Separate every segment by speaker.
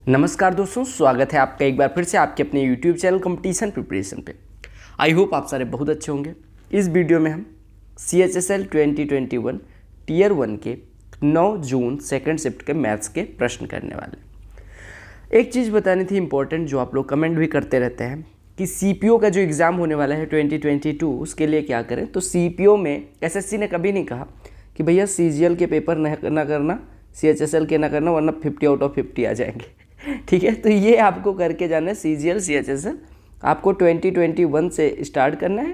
Speaker 1: नमस्कार दोस्तों, स्वागत है आपका एक बार फिर से आपके अपने YouTube चैनल कंपटीशन प्रिपरेशन पे। आई होप आप सारे बहुत अच्छे होंगे। इस वीडियो में हम CHSL 2021 टीयर 1 के 9 जून सेकंड शिफ्ट के मैथ्स के प्रश्न करने वाले। एक चीज़ बतानी थी इंपॉर्टेंट, जो आप लोग कमेंट भी करते रहते हैं कि CPO का जो एग्ज़ाम होने वाला है 2022 उसके लिए क्या करें। तो CPO में SSC ने कभी नहीं कहा कि भैया CGL के पेपर ना करना, CHSL के ना करना, वरना 50 आउट ऑफ 50 आ जाएंगे। ठीक है, तो ये आपको करके जाना है। CGL CHSL आपको 2021 से स्टार्ट करना है,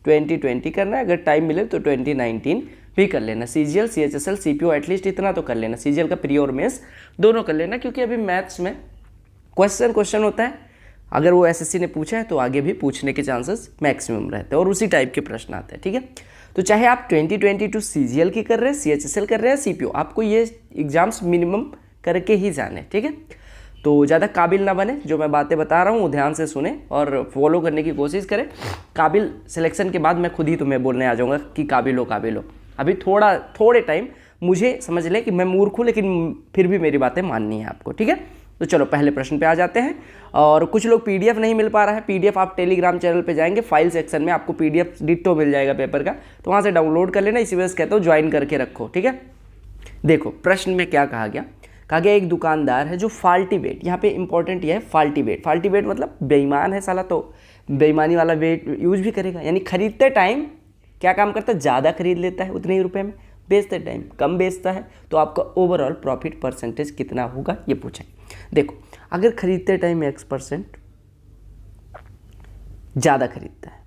Speaker 1: 2020 करना है, अगर टाइम मिले तो 2019 भी कर लेना। CGL CHSL CPO एटलीस्ट इतना तो कर लेना। CGL का प्री और मेंस दोनों कर लेना, क्योंकि अभी मैथ्स में क्वेश्चन होता है। अगर वो SSC ने पूछा है तो आगे भी पूछने के चांसेस मैक्सिमम रहते हैं और उसी टाइप के प्रश्न आते हैं। ठीक है, तो चाहे आप 2022 CGL की कर रहे हैं, CHSL कर रहे हैं, CPO, आपको ये एग्जाम्स मिनिमम करके ही जाने। ठीक है, तो ज़्यादा काबिल ना बने, जो मैं बातें बता रहा हूँ वो ध्यान से सुने और फॉलो करने की कोशिश करें। काबिल सिलेक्शन के बाद मैं खुद ही तुम्हें बोलने आ जाऊँगा कि काबिल हो। अभी थोड़े टाइम मुझे समझ ले कि मैं मूर्ख हूँ, लेकिन फिर भी मेरी बातें माननी है आपको। ठीक है, तो चलो पहले प्रश्न पे आ जाते हैं। और कुछ लोग PDF नहीं मिल पा रहा है, PDF आप टेलीग्राम चैनल पे जाएंगे, फाइल सेक्शन में आपको PDF डिट्टो मिल जाएगा पेपर का, तो वहाँ से डाउनलोड कर लेना। इसी वजह से कहता हूँ ज्वाइन करके रखो। ठीक है, देखो प्रश्न में क्या कहा गया। एक दुकानदार है जो फाल्टी वेट, यहाँ पे इंपॉर्टेंट ये है फाल्टी वेट मतलब बेईमान है साला, तो बेईमानी वाला वेट यूज भी करेगा। यानी खरीदते टाइम क्या काम करता है, ज़्यादा खरीद लेता है उतने ही रुपए में, बेचते टाइम कम बेचता है, तो आपका ओवरऑल प्रॉफिट परसेंटेज कितना होगा ये पूछा। देखो, अगर खरीदते टाइम X% ज़्यादा खरीदता है,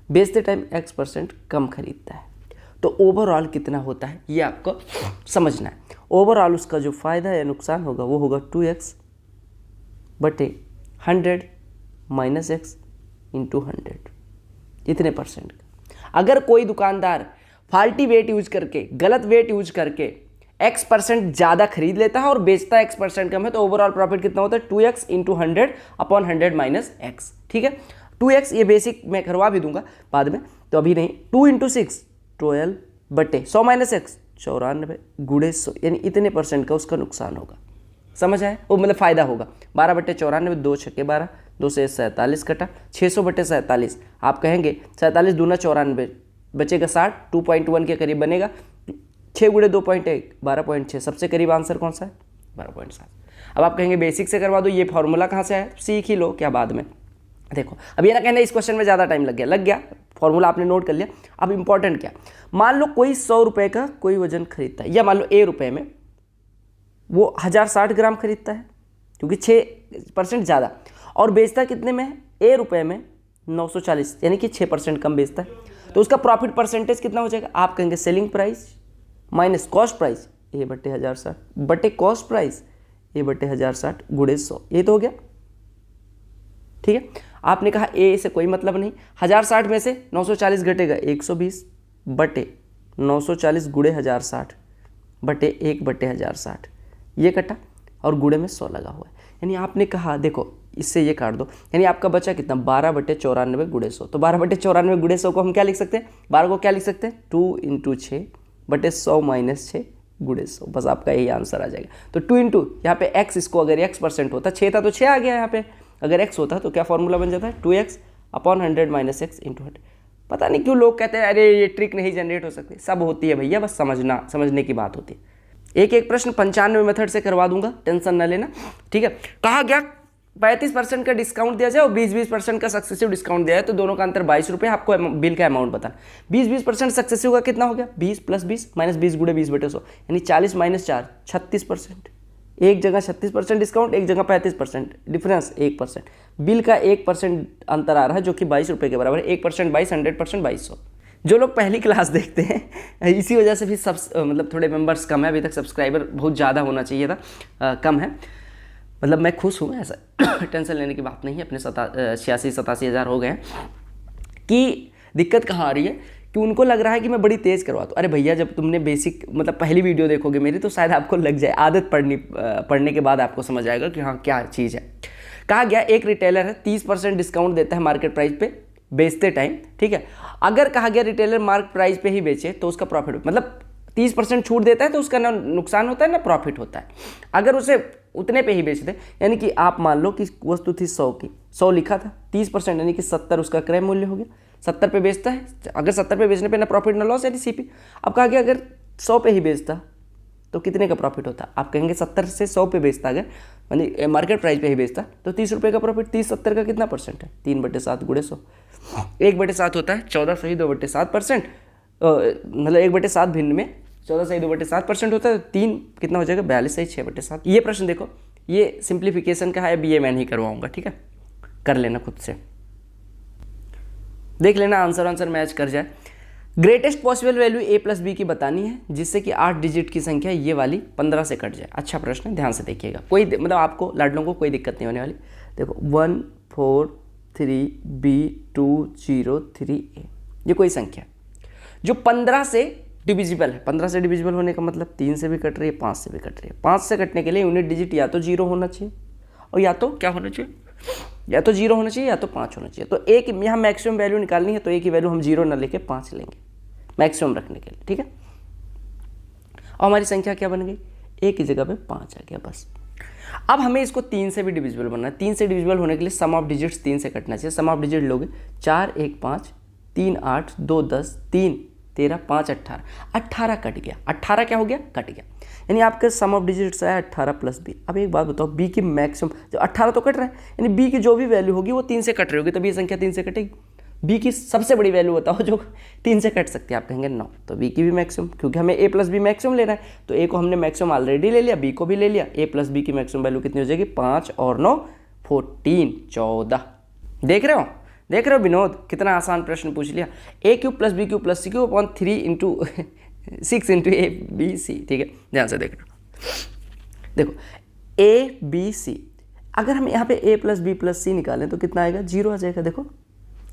Speaker 1: बेचते टाइम X% कम खरीदता है, तो ओवरऑल कितना होता है ये आपको समझना है। ओवरऑल उसका जो फ़ायदा या नुकसान होगा वो होगा 2x बटे 100 माइनस x इंटू 100, इतने परसेंट का। अगर कोई दुकानदार फाल्टी वेट यूज करके, गलत वेट यूज करके X% ज़्यादा खरीद लेता है और बेचता है X% कम है, तो ओवरऑल प्रॉफिट कितना होता है 2x into 100 upon 100 minus x। ठीक है, 2x ये बेसिक मैं करवा भी दूंगा बाद में, तो अभी नहीं। 2 इंटू 6 12 बटे 100 माइनस x 94 गुणे 100, यानी इतने परसेंट का उसका नुकसान होगा। समझ आए, वो मतलब फ़ायदा होगा। 12 बटे 94, 2 छक्के 12, 2 से 47 कटा, 600 बटे 47, आप कहेंगे 47 दूना 94, बचेगा 60, 2.1 के करीब बनेगा। 6 गुणे 2.1 12.6, सबसे करीब आंसर कौन सा है 12.7। अब आप कहेंगे बेसिक से करवा दो, ये फॉर्मूला कहाँ से आया, सीख ही लो क्या बाद में। देखो, अब ये ना कहना इस क्वेश्चन में ज़्यादा टाइम लग गया, फॉर्मूला आपने नोट कर लिया। अब इंपॉर्टेंट क्या, मान लो कोई 100 रुपये का कोई वजन खरीदता है, या मान लो A रुपये में वो 1060 ग्राम खरीदता है, क्योंकि 6% ज़्यादा, और बेचता कितने में है, A रुपये में 940, यानी कि 6% कम बेचता है, तो उसका प्रॉफिट परसेंटेज कितना हो जाएगा। आप कहेंगे selling price minus cost price A बटे 1060 बटे कॉस्ट प्राइस A बटे 1060 गुणे 100, ये तो हो गया। ठीक है, आपने कहा A से कोई मतलब नहीं, 1060 में से 940 घटेगा 120 बटे 940 गुणे 1060 बटे 1 बटे 1060, ये कटा और गुणे में 100 लगा हुआ है। यानी आपने कहा, देखो इससे ये काट दो, यानी आपका बचा कितना 12 बटे 94 गुणे 100। तो 12 बटे 94 गुणे 100 को हम क्या लिख सकते हैं, 12 को क्या लिख सकते हैं 2 इंटू 6 बटे 100 माइनस 6 गुणे 100, बस आपका यही आंसर आ जाएगा। तो 2 इंटू यहाँ पे x, इसको अगर X% होता, 6 था तो 6 आ गया यहाँ पे, अगर x होता तो क्या फॉर्मूला बन जाता है 2x upon 100 minus x into 100। पता नहीं क्यों लोग कहते हैं अरे ये ट्रिक नहीं जनरेट हो सकती, सब होती है भैया, बस समझने की बात होती है। एक प्रश्न 95 मेथड से करवा दूंगा, टेंशन ना लेना। ठीक है, कहा गया 35% का डिस्काउंट दिया जाए और 20% का सक्सेसिव डिस्काउंट दिया है, तो दोनों का अंतर 22 रुपये। आपको बिल का अमाउंट बताना। 20% सक्सेसिव का कितना हो गया, 20 प्लस 20 माइनस 20 गुणे 20 बटे 100, यानी 40 माइनस 4 36%। एक जगह 36% डिस्काउंट, एक जगह 35%, डिफरेंस 1%। बिल का 1% अंतर आ रहा है, जो कि 22 रुपये के बराबर है। 1% 22, 100% 2200। जो लोग पहली क्लास देखते हैं, इसी वजह से भी मतलब थोड़े मेंबर्स कम है, अभी तक सब्सक्राइबर बहुत ज़्यादा होना चाहिए था, कम है। मतलब मैं खुश हूँ, ऐसा टेंशन लेने की बात नहीं है। अपने 86-87 हज़ार हो गए हैं। कि दिक्कत कहाँ आ रही है कि उनको लग रहा है कि मैं बड़ी तेज़ करवा दूँ। अरे भैया, जब तुमने बेसिक मतलब पहली वीडियो देखोगे मेरी, तो शायद आपको लग जाए, आदत पढ़ने के बाद आपको समझ आएगा कि हाँ क्या चीज़ है। कहा गया एक रिटेलर है 30% डिस्काउंट देता है मार्केट प्राइस पे बेचते टाइम। ठीक है, अगर कहा गया रिटेलर मार्केट प्राइस पे ही बेचे तो उसका प्रॉफिट, मतलब 30% छूट देता है तो उसका ना नुकसान होता है ना प्रॉफिट होता है। अगर उसे उतने पे ही बेच दे। यानी कि आप मान लो कि वस्तु थी 100 की, 100 लिखा था, 30% यानी कि 70 उसका क्रय मूल्य हो गया, 70 पे बेचता है। अगर 70 पे बेचने पे ना प्रॉफिट ना लॉस यानी सीपी। अब कहा गया अगर 100 पे ही बेचता तो कितने का प्रॉफिट होता? आप कहेंगे 70 से 100 पे बेचता, अगर यानी मार्केट प्राइस पे ही बेचता तो 30 रुपये का प्रॉफिट। 30 70 का कितना परसेंट है? 3/7 गुणे 100, 1/7 होता है 14 सही 2/7%, मतलब 1/7 भिन्न में 14 सही 2/7% होता है। 3 कितना हो जाएगा? 42 सही 6/7। ये प्रश्न देखो, ये सिंप्लीफिकेशन का है, अब ये मैं नहीं करवाऊंगा, ठीक है, कर लेना खुद से, देख लेना आंसर मैच कर जाए। Greatest possible value a plus B की बतानी है जिससे कि 8 डिजिट की संख्या ये वाली 15 से कट जाए। अच्छा प्रश्न है, ध्यान से देखिएगा, कोई मतलब आपको लाडलों को कोई दिक्कत नहीं होने वाली। देखो 1 4 3 b 2 0 3 a, ये कोई संख्या जो 15 से डिविजिबल है। 15 से डिविजिबल होने का मतलब 3 से भी कट रही है, 5 से भी कट रही है। 5 से कटने के लिए यूनिट डिजिट या तो 0 होना चाहिए और या तो क्या होना चाहिए, या तो 0 होना चाहिए या तो 5 होना चाहिए। तो एक यहाँ मैक्सिमम वैल्यू निकालनी है तो एक ही वैल्यू हम 0 ना लेके 5 लेंगे मैक्सिमम रखने के लिए, ठीक है। और हमारी संख्या क्या बन गई? एक की जगह पे 5 आ गया बस। अब हमें इसको 3 से भी डिविजिबल बनना है। 3 से डिविजिबल होने के लिए सम ऑफ डिजिट्स 3 से कटना चाहिए। सम ऑफ डिजिट लोगे 4 1 5 3 8 2 10 3 13 5 18, 18 कट गया। 18 क्या हो गया? कट गया। यानी आपके सम ऑफ डिजिट्स आया 18 प्लस बी। अब एक बात बताओ, बी की मैक्सिमम जो 18 तो कट रहा है, यानी बी की जो भी वैल्यू होगी वो 3 से कट रही होगी, तभी ये संख्या 3 से कटेगी। बी की सबसे बड़ी वैल्यू बताओ जो 3 से कट सकती है। आप कहेंगे 9, तो बी की भी मैक्सिमम, क्योंकि हमें a प्लस बी मैक्सिमम लेना है तो a को हमने मैक्सिमम ऑलरेडी ले लिया, b को भी ले लिया। a प्लस बी की मैक्सिमम वैल्यू कितनी हो जाएगी? 5 और 9 14 14। देख रहे हो विनोद, कितना आसान प्रश्न पूछ लिया। a cube plus B cube plus C cube upon 3 into 6 into a b c, ठीक है, ध्यान से देखना। देखो a b c, अगर हम यहाँ पे a प्लस बी प्लस सी निकालें तो कितना आएगा? 0 आ जाएगा। देखो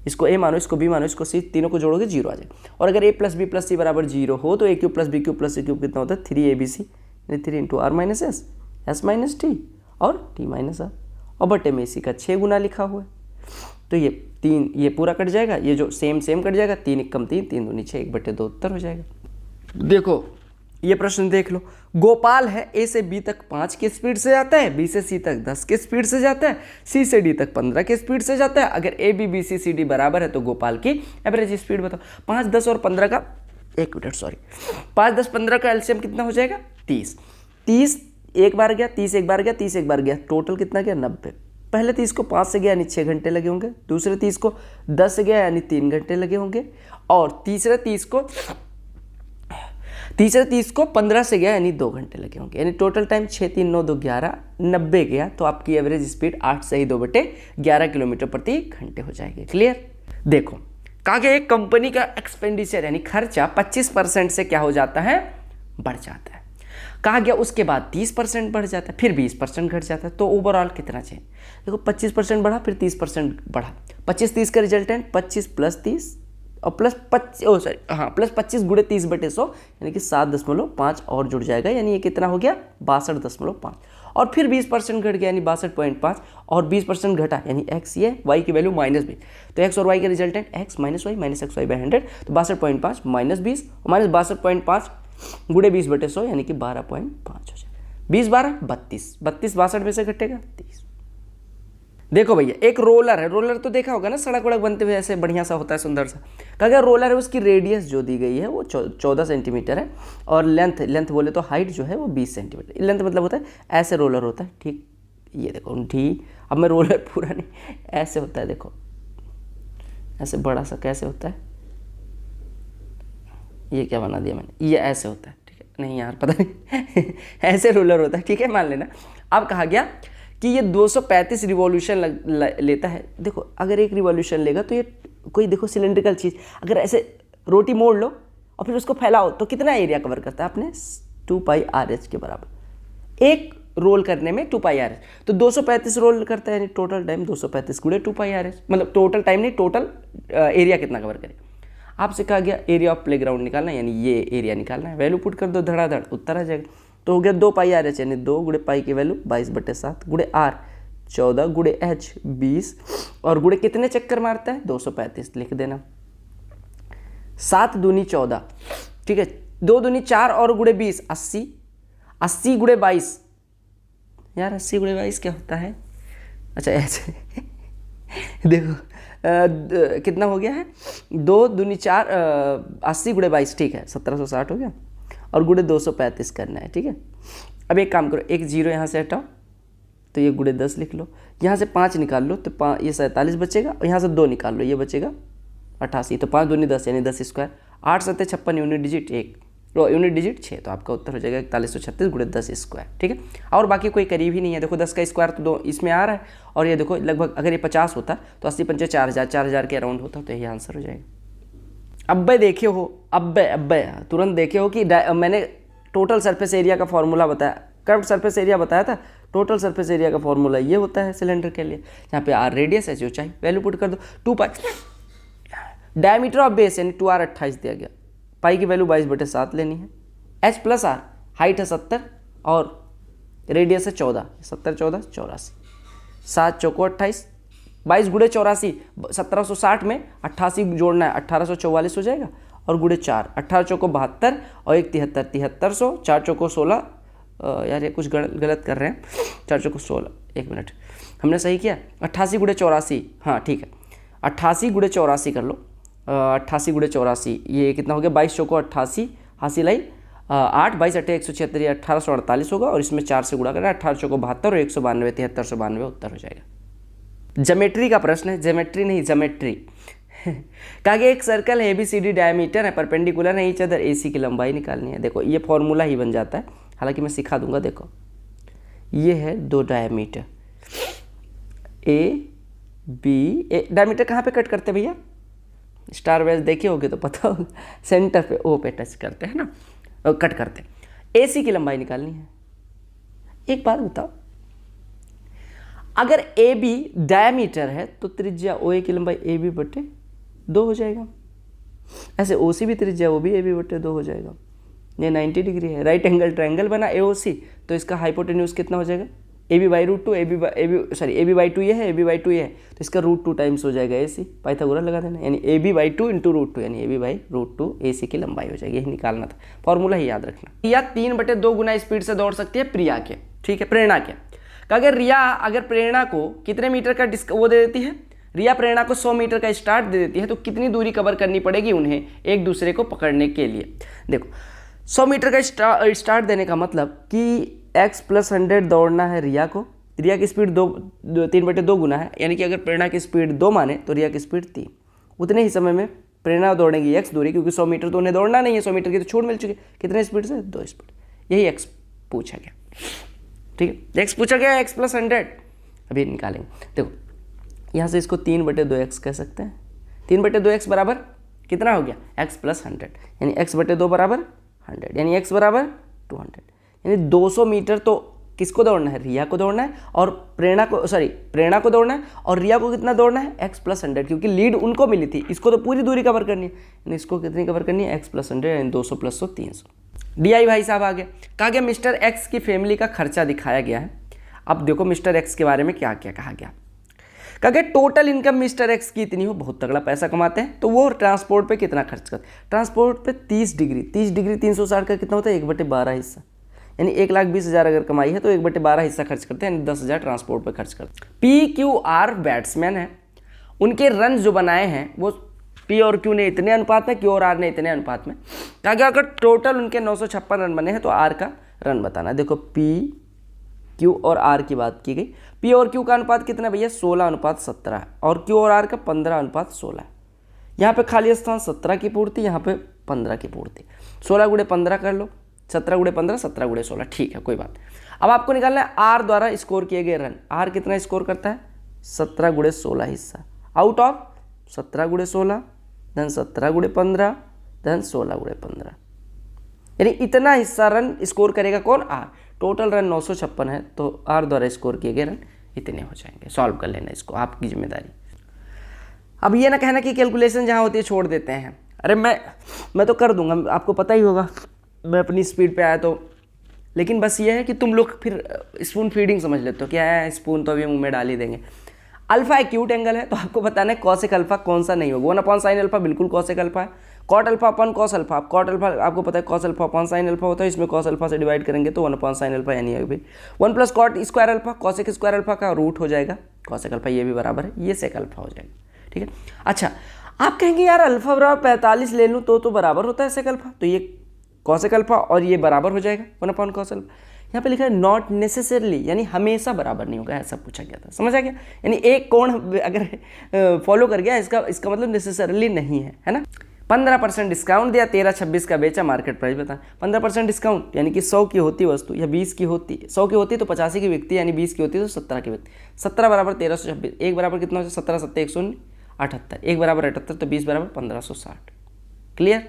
Speaker 1: इसको a मानो, इसको b मानो, इसको c, तीनों को जोड़ोगे 0 आ जाएगा। और अगर a plus B plus C बराबर 0 हो तो a cube plus B cube plus C cube कितना होता है? 3abc, 3 into r minus S, S minus T और t माइनस आर, और बटे में इसी का 6 गुना लिखा हुआ है। तो ये 3 ये पूरा कट जाएगा, ये जो सेम कट जाएगा, 3 1 कम 3 3 दूनी 6 1/2 उत्तर हो जाएगा। देखो ये प्रश्न देख लो, गोपाल है a से b तक 5 की स्पीड से जाता है, b से c तक 10 की स्पीड से जाता है, c से d तक 15 की स्पीड से जाता है। अगर a b b c c d बराबर है तो गोपाल की एवरेज स्पीड बताओ। 5 10 और 15 का 1 मिनट सॉरी 5 10 15 का एलसीएम कितना हो जाएगा? 30। 30 एक बार गया, 30 एक बार गया, 30 एक बार गया, टोटल कितना गया? 90। पहले 30 को 5 से गया यानी 6 घंटे लगे होंगे, दूसरे 30 को 10 से गया यानी 3 घंटे लगे होंगे, और तीसरे 30 को 15 से गया यानी 2 घंटे लगे होंगे। यानी टोटल टाइम 6 3 9 2 11 90 गया, तो आपकी एवरेज स्पीड 8 सही 2/11 किलोमीटर प्रति घंटे हो जाएगी। क्लियर? देखो कहा गया एक कंपनी का एक्सपेंडिचर यानी खर्चा 25% से क्या हो जाता है? बढ़ जाता है। कहा गया उसके बाद 30% बढ़ जाता है, फिर 20% घट जाता है, तो ओवरऑल कितना चाहिए? देखो 25% बढ़ा, फिर 30% बढ़ा, 25 30 का रिजल्टेंट 25 प्लस 30 और प्लस 25 गुणे 30/100 यानी कि 7.5 और जुड़ जाएगा, यानी ये कितना हो गया? 62.5। और फिर 20% घट गया यानी 62.5, और 20% घटा यानी x, ये y की वैल्यू -20, तो x और y के रिजल्टेंट x माइनस Y minus X Y by 100, तो 62.5 माइनस 20 माइनस 62.5 गुणे 20/100 यानी कि 12.5 हो जाए। 20 12 32, 32 62 में से घटेगा 30। देखो भैया एक रोलर है, रोलर तो देखा होगा ना, सड़क वड़क बनते हुए ऐसे बढ़िया सा होता है, सुंदर सा। कहा गया रोलर है, उसकी रेडियस जो दी गई है वो 14 सेंटीमीटर है, और लेंथ बोले तो हाइट जो है वो 20 सेंटीमीटर। लेंथ मतलब होता है ऐसे रोलर होता है, ठीक, ये देखो ठीक। अब मैं रोलर पूरा नहीं, ऐसे होता है, देखो ऐसे बड़ा सा कैसे होता है, ये क्या बना दिया मैंने, ये ऐसे होता है, ठीक है, नहीं यार पता नहीं ऐसे रोलर होता है, ठीक है, मान लेना। अब कहा गया कि ये 235 रिवॉल्यूशन लेता है। देखो अगर एक रिवॉल्यूशन लेगा तो ये कोई देखो सिलेंड्रिकल चीज़, अगर ऐसे रोटी मोड़ लो और फिर उसको फैलाओ तो कितना एरिया कवर करता है आपने? 2πRH के बराबर। एक रोल करने में 2πRH, तो 235 रोल करता है, यानी टोटल टाइम 235 गुणे 2πRH, मतलब टोटल टाइम नहीं, टोटल एरिया कितना कवर करे। आपसे कहा गया एरिया ऑफ प्लेग्राउंड निकालना है, यानी ये एरिया निकालना है। वैल्यू पुट कर दो, धड़ाधड़ उत्तर आ जाएगा। तो हो गया 2πRH, यानी 2 गुणे पाई की वैल्यू 22/7 गुणे R 14 गुणे H 20, और गुणे कितने चक्कर मारता है? 235 लिख देना। 7 दूनी 14, ठीक है, 2 दूनी 4 और गुणे 20 80, 80 गुणे 22 यार 80 गुणे 22 क्या होता है? अच्छा ऐसे देखो कितना हो गया है, 2 दूनी 4, 80 गुणे 22 ठीक है 1760 हो गया, और गुणे 235 करना है। ठीक है, अब एक काम करो, एक जीरो यहाँ से हटाओ तो ये गुणे 10 लिख लो, यहाँ से 5 निकाल लो तो ये 47 बचेगा, और यहाँ से 2 निकाल लो ये बचेगा 88, तो 5 दूनी 10 यानी 10 square, 8 7 56 unit digit 1 unit digit 6, तो आपका उत्तर हो जाएगा 4136 गुणे 10 स्क्वायर। ठीक है, और बाकी कोई करीब ही नहीं है, देखो 10 का स्क्वायर तो 2 इसमें आ रहा है, और ये देखो लगभग अगर ये 50 होता तो 80 पंचे 4000, 4000 के अराउंड होता तो यही आंसर हो जाएगा। अब देखे हो, अब तुरंत देखे हो कि मैंने टोटल सरफेस एरिया का फॉर्मूला बताया, कर्व्ड सरफेस एरिया बताया था, टोटल सरफेस एरिया का फॉर्मूला ये होता है सिलेंडर के लिए, यहाँ पे आर रेडियस है, ऊंचाई, वैल्यू पुट कर दो 2 पाई, डायमीटर ऑफ बेस यानी 2r 28 दिया गया, पाई की वैल्यू 22/7 लेनी है, h प्लस आर, हाइट है 70 और रेडियस है 14, 70 14 84, 7 चौको 28, 22 गुणे 84, 1760 में 88 जोड़ना है, 1844 हो जाएगा, और गुणे 4, 18 चौको 72 और 1 73, 7300, 4 चौको 16, यार ये कुछ गलत कर रहे हैं, 4 चौको 16, 1 मिनट हमने सही किया, 88 गुणे 84, हाँ ठीक है 88 गुणे 84 कर लो, 88 गुणे 84 ये कितना हो गया, 22 चौको 88, हासिल आई 8, 22 8 176, ये 1848 होगा, और इसमें 4 से गुणा करना है, 18 चौको 72 और 192 7392 उत्तर हो जाएगा। ज्योमेट्री का प्रश्न है, ज्योमेट्री नहीं ज्योमेट्री कहा कि एक सर्कल है ABCD डायमीटर है, परपेंडिकुलर है ईच अदर, AC की लंबाई निकालनी है। देखो ये फॉर्मूला ही बन जाता है, हालांकि मैं सिखा दूंगा। देखो ये है 2 डायमीटर AB, डायमीटर कहाँ पे कट करते हैं भैया, स्टार वेज देखे होगे तो पता होगा, सेंटर पे O पे टच करते हैं ना, कट करते हैं। AC की लंबाई निकालनी है। एक बात बताओ, अगर AB डायमीटर है तो त्रिज्या OA की लंबाई AB/2 हो जाएगा, ऐसे OC भी त्रिज्या वो भी AB/2 हो जाएगा। ये 90 डिग्री है, राइट एंगल ट्रायंगल बना AOC, तो इसका हाइपोटेन्यूज कितना हो जाएगा, AB/2, AB/2 ये है, AB/2 ये है, तो इसका √2 टाइम्स हो जाएगा AC, पाइथागोरस लगा देना, यानी AB/2 × √2 यानी AB/√2 AC की लंबाई हो जाएगी। यही निकालना था, फॉर्मूला ही याद रखना। रिया 3/2 गुना स्पीड से दौड़ सकती है प्रिया के, ठीक है, प्रेरणा के। अगर रिया अगर प्रेरणा को कितने मीटर का वो दे देती है, रिया प्रेरणा को 100 मीटर का स्टार्ट दे देती है, तो कितनी दूरी कवर करनी पड़ेगी उन्हें एक दूसरे को पकड़ने के लिए। देखो 100 मीटर का स्टार्ट देने का मतलब कि x + 100 दौड़ना है रिया को, रिया की स्पीड 3/2 गुना है, यानी कि अगर प्रेरणा की स्पीड 2 माने तो रिया की स्पीड 3, उतने ही समय में प्रेरणा दौड़ेगी x दूरी, क्योंकि 100 मीटर तो उन्हें दौड़ना नहीं है, 100 मीटर की तो छूट मिल चुकी है, कितने स्पीड से, 2 स्पीड। यही x पूछा गया, ठीक है, x पूछा गया, x + 100 अभी निकालेंगे। देखो यहाँ से इसको 3/2x कह सकते हैं, 3/2x बराबर कितना हो गया, x + 100, यानी x/2 बराबर 100, यानी x बराबर 200, यानी 200 मीटर तो किसको दौड़ना है, रिया को दौड़ना है, और प्रेरणा को दौड़ना है, और रिया को कितना दौड़ना है, x + 100, क्योंकि लीड उनको मिली थी, इसको तो पूरी दूरी कवर करनी है, यानी इसको कितनी कवर करनी है, x + 100 यानी 200 + 100 300। DI भाई साहब आ गए। कहा गया मिस्टर एक्स की फैमिली का खर्चा दिखाया गया है। अब देखो मिस्टर एक्स के बारे में क्या क्या कहा गया। कहा गया टोटल इनकम मिस्टर एक्स की इतनी हो, बहुत तगड़ा पैसा कमाते हैं, तो वो ट्रांसपोर्ट पे कितना खर्च करते हैं, ट्रांसपोर्ट पे 30 डिग्री 360 का कितना होता है, 1/12 हिस्सा, यानी 1,20,000 अगर कमाई है तो 1/12 हिस्सा खर्च करते हैं, यानी 10,000 ट्रांसपोर्ट पे खर्च करते हैं। PQR बैट्समैन है, उनके रन जो बनाए हैं वो P और Q ने इतने अनुपात में, Q और R ने इतने अनुपात में। कहा गया अगर टोटल उनके 956 रन बने हैं तो R का रन बताना है। देखो P Q और R की बात की गई, P और Q का अनुपात कितना भैया, 16:17 है, और Q और R का 15:16 है। यहाँ पे खाली स्थान 17 की पूर्ति, यहाँ पे 15 की पूर्ति, 16 × 15 कर लो, 17 × 15 17 × 16, ठीक है कोई बात। अब आपको निकालना है R द्वारा स्कोर किए गए रन, R कितना स्कोर करता है, 17 × 16 हिस्सा, आउट ऑफ 17 × 16 धन 17 × 15 धन 16 × 15, यानी इतना हिस्सा रन स्कोर करेगा कौन, R। टोटल रन 956 है, तो R द्वारा स्कोर किए गए रन इतने हो जाएंगे। सॉल्व कर लेना इसको, आपकी जिम्मेदारी। अब ये ना कहना कि कैलकुलेशन जहाँ होती है छोड़ देते हैं, अरे मैं तो कर दूंगा, आपको पता ही होगा मैं अपनी स्पीड पे आया तो, लेकिन बस ये है कि तुम लोग फिर स्पून फीडिंग समझ लेते हो, क्या है स्पून तो अभी मुंह में डाल ही देंगे। अल्फा एक्यूट एंगल है तो आपको बताना है कॉसेक अल्फा कौन सा नहीं होगा। 1/sin अल्फा बिल्कुल कॉसेक अल्फा है। कॉट अल्फा अपन कॉस अल्फा, कॉट अल्फा आपको पता है कॉस अल्फा अपन साइन अल्फा होता है, इसमें कॉस अल्फा से डिवाइड करेंगे तो 1/sin अल्फा यानी है भाई 1 + cot square alpha, cosec square alpha का रूट हो जाएगा कॉसेक अल्फा, ये भी बराबर है, ये सेक अल्फा हो जाएगा। ठीक है, अच्छा आप कहेंगे यार अल्फा बराबर 45 ले लूँ तो बराबर होता है सेक अल्फा, तो ये कॉसेक अल्फा और ये बराबर हो जाएगा 1/cos अल्फा। यहाँ पे लिखा है नॉट नेसेसरली, यानी हमेशा बराबर नहीं होगा, ऐसा पूछा गया था, समझ आ गया। यानी एक कोण अगर फॉलो कर गया इसका मतलब नेसेसरली नहीं है ना। 15% डिस्काउंट दिया, 13-26 का बेचा, मार्केट प्राइस बता। 15% डिस्काउंट यानी कि 100 की होती वस्तु या 20 की होती, 100 की होती तो 85 की बिकती, यानी 20 की होती तो 17 की बिकती। 17 बराबर 1326, एक बराबर कितना हो जाए 17 7 178, एक बराबर 78 तो 20 बराबर 1560। क्लियर,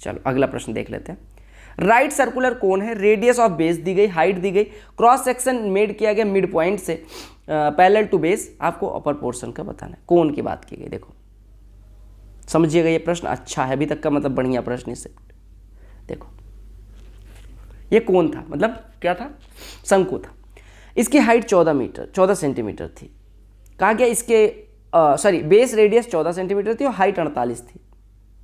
Speaker 1: चलो अगला प्रश्न देख लेते हैं। राइट सर्कुलर कोन है, रेडियस ऑफ बेस दी गई, हाइट दी गई, क्रॉस सेक्शन मेड किया गया मिड पॉइंट से पैरेलल टू बेस, आपको अपर पोर्शन का बताना है। कोन की बात की गई, देखो समझिएगा ये प्रश्न अच्छा है, अभी तक का मतलब बढ़िया प्रश्न इससे। देखो ये कोन था, मतलब क्या था, शंकु था, इसकी हाइट 14 सेंटीमीटर थी। कहा गया इसके बेस रेडियस 14 सेंटीमीटर थी और हाइट 48 थी।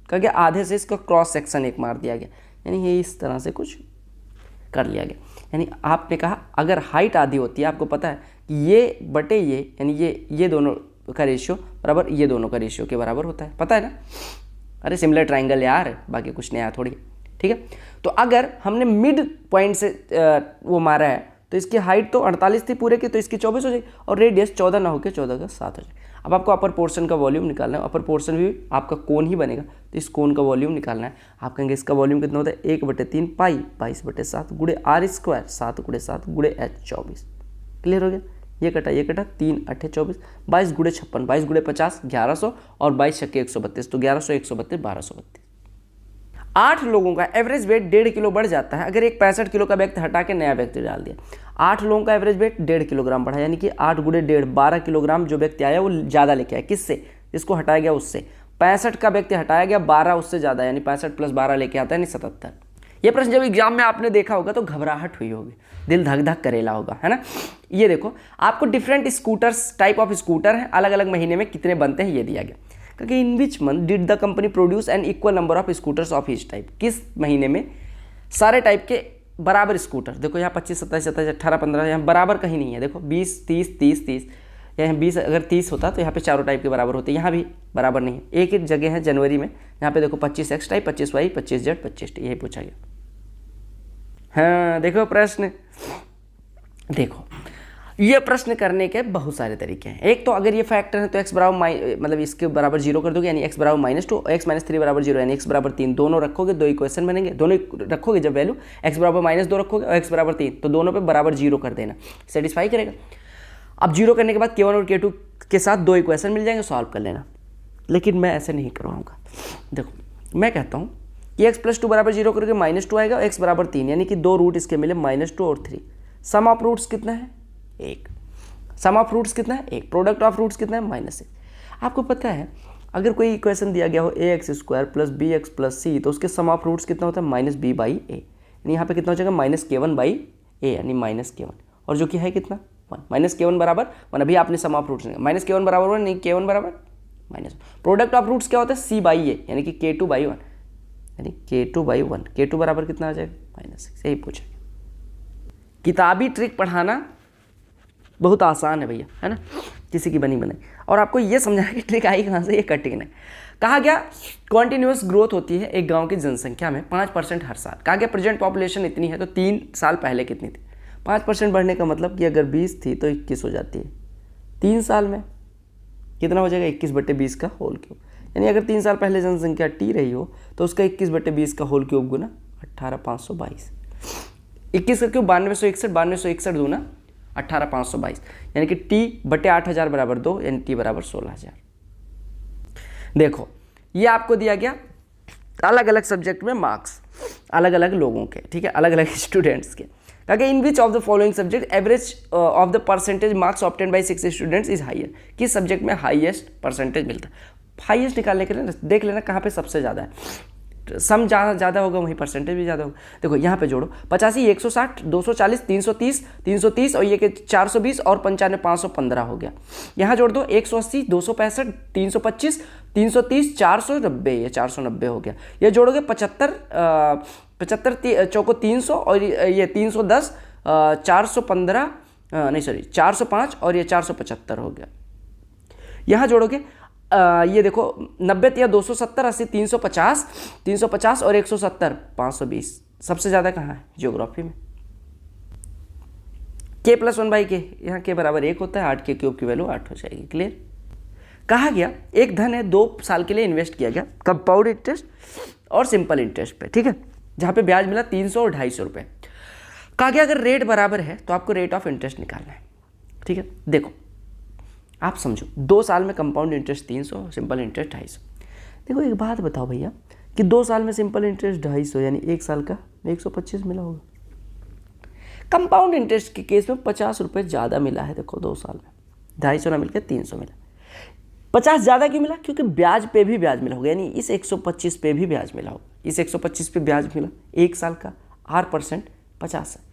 Speaker 1: कहा गया आधे से इसका क्रॉस सेक्शन एक मार दिया गया, यानी ये इस तरह से कुछ कर लिया गया। यानी आपने कहा अगर हाइट आधी होती है, आपको पता है कि ये बटे ये, यानी ये दोनों का रेशियो बराबर ये दोनों का रेशियो के बराबर होता है, पता है ना। अरे सिमिलर ट्राइंगल यार, बाकी कुछ नहीं आया थोड़ी। ठीक है, तो अगर हमने मिड पॉइंट से वो मारा है तो इसकी हाइट तो 48 थी पूरे की, तो इसकी 24 हो जाएगी और रेडियस 14 ना होकर 14 का 7 हो जाएगा। अब आपको अपर पोर्शन का वॉल्यूम निकालना है, अपर पोर्शन भी आपका कोन ही बनेगा, तो इस कोन का वॉल्यूम निकालना है। आप कहेंगे इसका वॉल्यूम कितना होता है 1/3 पाई 22/7 गुणे r स्क्वायर 7 × 7 गुणे h 24। क्लियर हो गया, ये कटा 3 8 24, 22 × 56 22 × 50 1100 और 22 × 132 तो 1100 132 1232। 8 लोगों का एवरेज वेट 1.5 किलो बढ़ जाता है अगर एक 65 किलो का व्यक्ति हटा के नया व्यक्ति डाल दिया। 8 लोगों का एवरेज वेट 1.5 किलोग्राम बढ़ा, यानी कि 8 × 1.5 12 किलोग्राम जो व्यक्ति आया वो ज़्यादा लेके आया, किससे, जिसको हटाया गया उससे। 65 का व्यक्ति हटाया गया, 12 उससे ज़्यादा, यानी 65 + 12 लेके आता है, यानी 77। ये प्रश्न जब एग्जाम में आपने देखा होगा तो घबराहट हुई होगी, दिल धक धक करेला होगा, है ना। ये देखो आपको different scooters, type of scooter हैं, अलग अलग महीने में कितने बनते हैं ये दिया गया। क्योंकि in which month did the company produce an equal number of scooters of each type, किस महीने में सारे टाइप के बराबर स्कूटर। देखो यहाँ 25 27 27 18 15 यहाँ बराबर कहीं नहीं है। देखो 20 30 30 30, यहाँ 20 अगर 30 होता तो यहाँ पे चारों टाइप के बराबर होते, यहाँ भी बराबर नहीं है। एक एक जगह है जनवरी में, यहाँ पे देखो 25X type 25Y 25Z 25T, यही पूछा गया। हाँ देखो प्रश्न, देखो ये प्रश्न करने के बहुत सारे तरीके हैं। एक तो अगर ये फैक्टर है तो x बराबर मतलब इसके बराबर 0 कर दोगे, यानी x बराबर -2 x - 3 बराबर 0, यानी x बराबर 3, दोनों रखोगे, दो इक्वेशन बनेंगे, दोनों रखोगे जब वैल्यू x बराबर -2 रखोगे और x बराबर 3 तो दोनों पे बराबर 0 कर देना, सेटिस्फाई करेगा। अब 0 करने के बाद k1 और k2 के साथ दो इक्वेशन मिल जाएंगे, सॉल्व कर लेना। लेकिन मैं ऐसे नहीं करवाऊँगा। देखो मैं कहता हूँ कि x + 2 बराबर 0 करोगे -2 आएगा, x बराबर 3, यानी कि दो रूट इसके मिले -2 और 3। सम ऑफ रूट्स कितना है 1, सम ऑफ रूट्स कितना है 1, प्रोडक्ट ऑफ रूट्स कितना है -1। आपको पता है अगर कोई इक्वेशन दिया गया हो ax² + bx + c तो उसके सम ऑफ रूट्स कितना होता है -b/a, यानी यहाँ पे कितना हो जाएगा -k1/a, यानी -k1, और जो कि है कितना 1, -k1 बराबर 1। अभी आपने सम ऑफ रूट्स -k1 बराबर 1, नहीं k1 बराबर -1। प्रोडक्ट ऑफ रूट्स क्या होता है c/a, यानी कि k2/1, यानी k2/1, k2 बराबर कितना आ जाएगा -6। यही पूछा। किताबी ट्रिक पढ़ाना बहुत आसान है भैया, है ना, किसी की बनी बनाई। और आपको ये समझाना कि ट्रिक आई कहाँ से, ये कटिंग है। कहा गया कॉन्टिन्यूस ग्रोथ होती है एक गांव की जनसंख्या में 5% हर साल। कहा गया प्रेजेंट पॉपुलेशन इतनी है तो 3 साल पहले कितनी थी। 5% बढ़ने का मतलब कि अगर 20 थी तो 21 हो जाती है। 3 साल में कितना हो जाएगा 21/20 का होल क्यूब, यानी अगर 3 साल पहले जनसंख्या T रही हो तो उसका 21/20 का होल क्यूब गुना 18,522। 21 का क्यूब 9261, 9261 दूना 18,522, यानी कि T/8000 बराबर 2, यानी T बराबर 16,000। देखो ये आपको दिया गया अलग अलग सब्जेक्ट में मार्क्स, अलग अलग लोगों के, ठीक है, अलग अलग स्टूडेंट्स के। कहा in which of the following subject average of the percentage marks obtained by 6 students is higher, किस सब्जेक्ट में हाईएस्ट परसेंटेज मिलता है। हाईएस्ट निकालने के लिए देख लेना कहाँ पे सबसे ज़्यादा है। सम जहाँ ज़्यादा होगा वहीं परसेंटेज भी ज़्यादा होगा। देखो यहाँ पे जोड़ो 85, 160, 240, 330, 330 और ये के 420 और 95, 515 हो गया। यहाँ जोड़ दो 180, 265, 325, 330, 490, ये 490 हो गया। ये जोड़ोगे 75, 75 चौको 300 और ये 310, 415 नहीं सॉरी 405 और ये 475 हो गया। यहाँ जोड़ोगे ये देखो 90 या 270, 80, 350, 350 और 170, 520। सबसे ज़्यादा कहाँ है? ज्योग्राफी में। k + 1/k, यहाँ k बराबर 1 होता है, 8k क्यूब की वैल्यू 8 हो जाएगी। क्लियर? कहा गया एक धन है 2 साल के लिए इन्वेस्ट किया गया कंपाउंड इंटरेस्ट और सिंपल इंटरेस्ट पे, ठीक है, जहाँ पे ब्याज मिला 300 और 250 रुपये। कहा गया अगर रेट बराबर है तो आपको रेट ऑफ इंटरेस्ट निकालना है, ठीक है। देखो आप समझो 2 साल में कंपाउंड इंटरेस्ट 300, सिंपल इंटरेस्ट 250। देखो एक बात बताओ भैया कि 2 साल में सिंपल इंटरेस्ट 250 यानी 1 साल का 125 मिला होगा। कंपाउंड इंटरेस्ट के केस में 50 रुपये ज़्यादा मिला है। देखो 2 साल में 250 ना मिलकर 300 मिला। 50 ज़्यादा क्यों मिला? क्योंकि ब्याज पे भी ब्याज मिला होगा, यानी इस 125 पे भी ब्याज मिला होगा। इस 125 पे ब्याज मिला 1 साल का, 8% 50 है।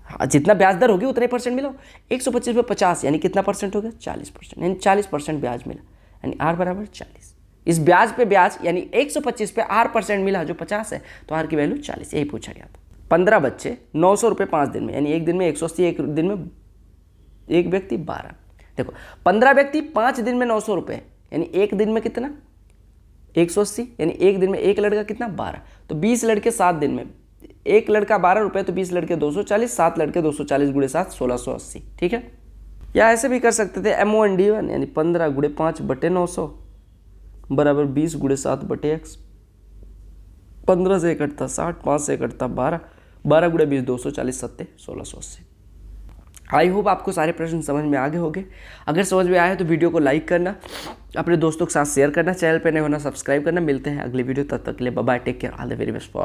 Speaker 1: हाँ, जितना ब्याज दर होगी उतने परसेंट मिला। 125 पे 50 यानी कितना परसेंट हो गया? 40%, यानी 40% ब्याज मिला, यानी R बराबर 40। इस ब्याज पे ब्याज यानी 125 पे R% मिला जो 50 है, तो R की वैल्यू 40, यही पूछा गया था। 15 बच्चे 900 रुपये 5 दिन में, यानी एक दिन में 180, एक दिन में एक व्यक्ति 12। देखो 15 व्यक्ति 5 दिन में 900 रुपये, यानी एक दिन में कितना? 180, यानी एक दिन में एक लड़का कितना? 12। तो 20 लड़के 7 दिन में, एक लड़का 12 रुपये, तो 20 लड़के 240, 7 लड़के 240 गुणे 7 1680, ठीक है। या ऐसे भी कर सकते थे MO/D1 यानी 15 गुणे 5 बटे 900 बराबर 20 गुणे 7 बटे x। 15 से कटता 60, 5 से कटता 12, 12 गुणे 20 240, 7 1680। आई होप आपको सारे प्रश्न समझ में आ गए होंगे। अगर समझ में आए तो वीडियो को लाइक करना, अपने दोस्तों के साथ शेयर करना, चैनल पे नए होना सब्सक्राइब करना। मिलते हैं अगली वीडियो, तब तक के लिए bye bye, take care, all the very best.